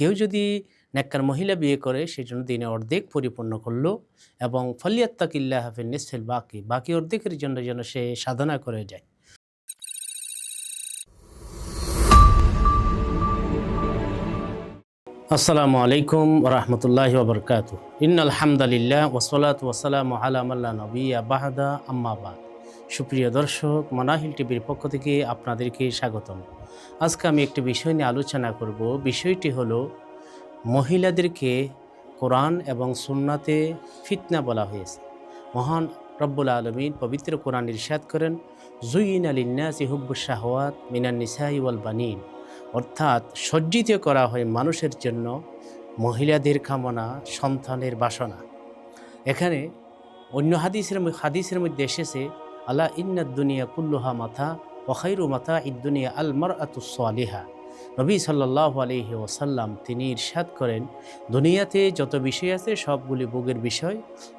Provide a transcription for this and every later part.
কেউ যদি নেককার মহিলা বিয়ে করে সেজন্য দিনে অর্ধেক পরিপূর্ণ করলো এবং ফালিয়াত্তাকিল্লাহ ফিন নিসফিল বাকি অর্ধেকের জন্য যেন সে সাধনা করে যায়। আসসালামু আলাইকুম ওয়া রাহমাতুল্লাহি ওয়া বারাকাতুহু। ইন্নাল হামদালিল্লাহ ওয়াসসালাতু ওয়াসসালামু আলা মান লা নাবিয়্যা বা'দা আম্মা বা'দ। সুপ্রিয় দর্শক, মানাহিল টিভির পক্ষ থেকে আপনাদেরকে স্বাগতম। আজকে আমি একটি বিষয় নিয়ে আলোচনা করব। বিষয়টি হলো মহিলাদেরকে কোরআন এবং সুন্নাতে ফিতনা বলা হয়েছে। মহান রব্বুল আলামিন পবিত্র কোরআন ইরশাদ করেন, যুয়িনা লিন্নাসি হুব্বুশ শাহওয়াত মিনান নিসাই ওয়াল বানিন, অর্থাৎ সজ্জিত করা হয় মানুষের জন্য মহিলাদের কামনা, সন্তানের বাসনা। এখানে অন্য হাদিসের মধ্যে এসেছে, আলা ইন্নাদ দুনিয়া কুল্লুহা মাথা ওয়া খায়রু মাতাঈদ দুনিয়া আল মারআতুস সালিহা। নবী সাল্লাল্লাহু আলাইহি ওয়াসাল্লাম তিনি ইরশাদ করেন, দুনিয়াতে যত বিষয় আছে সবগুলি ভোগের বিষয়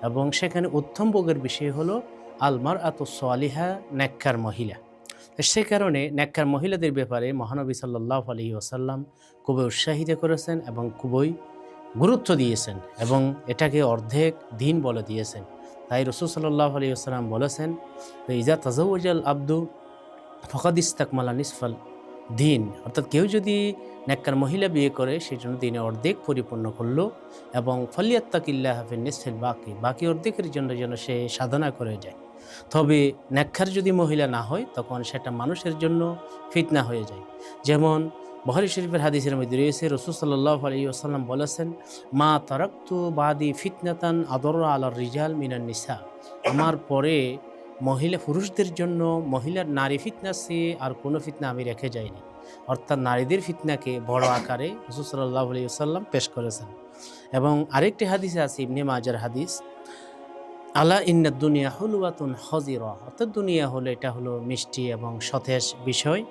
এবং সেখানে উত্তম ভোগের বিষয় হলো আল মারআতুস সালিহা, নেককার মহিলা। সে কারণে নেককার মহিলাদের ব্যাপারে মহানবী সাল্লাল্লাহু আলাইহি ওয়াসাল্লাম খুবই উৎসাহিত করেছেন এবং খুবই গুরুত্ব দিয়েছেন এবং এটাকে অর্ধেক দিন বলে দিয়েছেন। তাই রাসূল সাল্লাল্লাহু আলাইহি ওয়াসাল্লাম বলেছেন, ইজা তাজাওয়াজাল আবদু ফাকাদ ইসতাকমালা নিসফাল দিন, অর্থাৎ কেউ যদি নেককার মহিলা বিয়ে করে সেজন্য দিনে অর্ধেক পরিপূর্ণ করলো এবং ফালিয়াত্তাকিল্লাহ ফিন নিসফিল বাকি অর্ধেকের জন্য যেন সে সাধনা করে যায়। তবে নেককার যদি মহিলা না হয় তখন সেটা মানুষের জন্য ফিতনা হয়ে যায়। যেমন বুখারী শরীফের হাদিসের মধ্যে রয়েছে, রাসূল সাল্লাল্লাহু আলাইহি ওয়াসাল্লাম বলেছেন, মা তারাকতু বাদি ফিতনাতান আদররা আলার রিজাল মিনান নিসা, আমার পরে পুরুষদের জন্য নারী ফিতনা চেয়ে আর কোনো ফিতনা আমি রেখে যাইনি। অর্থাৎ নারীদের ফিতনাকে বড় আকারে রাসূল সাল্লাল্লাহু আলাইহি ওয়াসাল্লাম পেশ করেছেন। এবং আরেকটি হাদিসে আছে, ইবনে মাজার হাদিস, আলা ইন্নাদ দুনিয়া হুলওয়াতুন খাজিরা, অর্থাৎ দুনিয়া হলো, এটা হলো মিষ্টি এবং সতেজ বিষয়।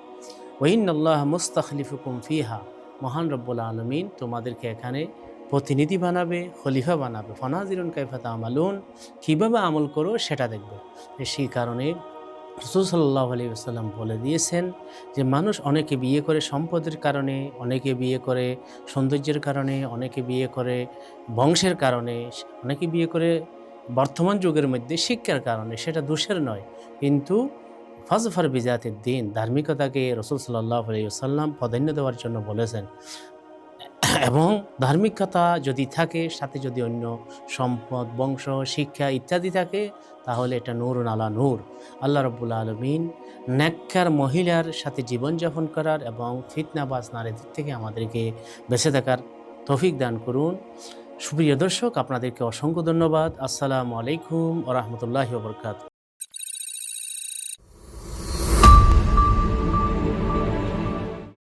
ওয়া ইন্নাল্লাহা মুস্তাখলিফুকুম ফিহা, মহান রব্বুল আলামিন তোমাদেরকে এখানে প্রতিনিধি বানাবে, খলিফা বানাবে। ফানাজিরুন কাইফা তা'মালুন, কীভাবে আমল করো সেটা দেখবে। সেই কারণে রাসূল সাল্লাল্লাহু আলাইহি ওয়াসাল্লাম বলে দিয়েছেন যে মানুষ অনেকে বিয়ে করে সম্পদের কারণে, অনেকে বিয়ে করে সৌন্দর্যের কারণে, অনেকে বিয়ে করে বংশের কারণে, অনেকে বিয়ে করে বর্তমান যুগের মধ্যে শিক্ষার কারণে। সেটা দোষের নয়, কিন্তু ফাজফার বিজাতিদ দ্বীন, ধার্মিকতাকে রাসূল সাল্লাল্লাহু আলাইহি ওয়াসাল্লাম প্রাধান্য দেওয়ার জন্য বলেছেন। এবং ধার্মিকতা যদি থাকে, সাথে যদি অন্য সম্পদ, বংশ, শিক্ষা ইত্যাদি থাকে, তাহলে এটা নূরুন আলা নূর। আল্লাহ রাব্বুল আলামিন নেককার মহিলার সাথে জীবনযাপন করার এবং ফিতনাবাজ নারীদের থেকে আমাদেরকে বেঁচে থাকার তৌফিক দান করুন। সুপ্রিয় দর্শক, আপনাদেরকে অসংখ্য ধন্যবাদ। আসসালামু আলাইকুম ওয়া রাহমাতুল্লাহি ওয়া বারাকাতুহু।